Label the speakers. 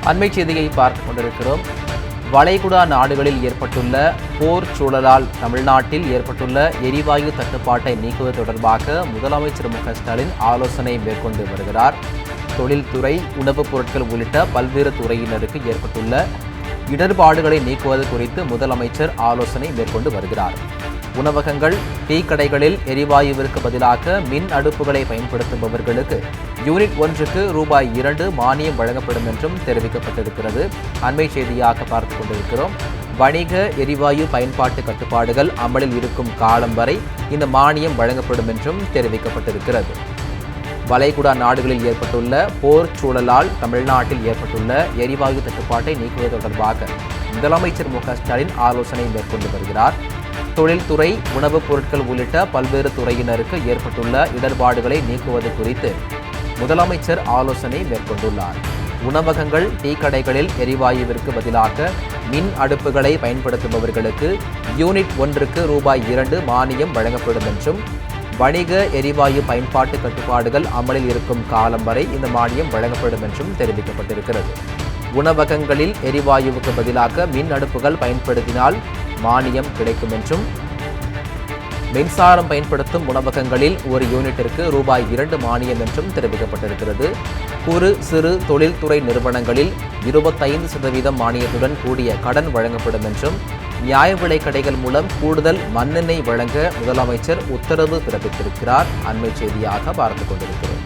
Speaker 1: அண்மை செய்தியை பார்த்துக் கொண்டிருக்கிறோம். வளைகுடா நாடுகளில் ஏற்பட்டுள்ள போர் சூழலால் தமிழ்நாட்டில் ஏற்பட்டுள்ள எரிவாயு தட்டுப்பாட்டை நீக்குவது தொடர்பாக முதலமைச்சர் மு க ஸ்டாலின் ஆலோசனை மேற்கொண்டு வருகிறார். தொழில்துறை, உணவுப் பொருட்கள் உள்ளிட்ட பல்வேறு துறையினருக்கு ஏற்பட்டுள்ள இடர்பாடுகளை நீக்குவது குறித்து முதலமைச்சர் ஆலோசனை மேற்கொண்டு வருகிறார். உணவகங்கள், டீ கடைகளில் எரிவாயுவிற்கு பதிலாக மின் அடுப்புகளை பயன்படுத்துபவர்களுக்கு யூனிட் ஒன்றுக்கு ரூபாய் 2 மானியம் வழங்கப்படும் என்றும் தெரிவிக்கப்பட்டிருக்கிறது. அண்மை செய்தியாக பார்த்துக் கொண்டிருக்கிறோம். வணிக எரிவாயு பயன்பாட்டு கட்டுப்பாடுகள் அமலில் இருக்கும் காலம் வரை இந்த மானியம் வழங்கப்படும் என்றும் தெரிவிக்கப்பட்டிருக்கிறது. வளைகுடா நாடுகளில் ஏற்பட்டுள்ள போர் சூழலால் தமிழ்நாட்டில் ஏற்பட்டுள்ள எரிவாயு தட்டுப்பாட்டை நீக்குவது தொடர்பாக முதலமைச்சர் மு க ஸ்டாலின் ஆலோசனை மேற்கொண்டு வருகிறார். தொழில்துறை, உணவுப் பொருட்கள் உள்ளிட்ட பல்வேறு துறையினருக்கு ஏற்பட்டுள்ள இடர்பாடுகளை நீக்குவது குறித்து முதலமைச்சர் ஆலோசனை மேற்கொண்டுள்ளார். உணவகங்கள், டீ கடைகளில் எரிவாயுவிற்கு பதிலாக மின் அடுப்புகளை பயன்படுத்துபவர்களுக்கு யூனிட் ஒன்றுக்கு ரூபாய் 2 மானியம் வழங்கப்படும் என்றும், வணிக எரிவாயு பயன்பாட்டு கட்டுப்பாடுகள் அமலில் இருக்கும் காலம் வரை இந்த மானியம் வழங்கப்படும் என்றும் தெரிவிக்கப்பட்டிருக்கிறது. உணவகங்களில் எரிவாயுவுக்கு பதிலாக மின் அடுப்புகள் பயன்படுத்தினால் மானியம் கிடைக்கும் என்றும், மின்சாரம் பயன்படுத்தும் உணவகங்களில் ஒரு யூனிட்டிற்கு ரூபாய் 2 மானியம் என்றும் தெரிவிக்கப்பட்டிருக்கிறது. குறு சிறு தொழில்துறை நிறுவனங்களில் 25% மானியத்துடன் கூடிய கடன் வழங்கப்படும் என்றும், நியாய விலை கடைகள் மூலம் கூடுதல் மண்ணெண்ணெய் வழங்க முதலமைச்சர் உத்தரவு பிறப்பித்திருக்கிறார். அண்மை செய்தியாக பார்த்துக் கொண்டிருக்கிறோம்.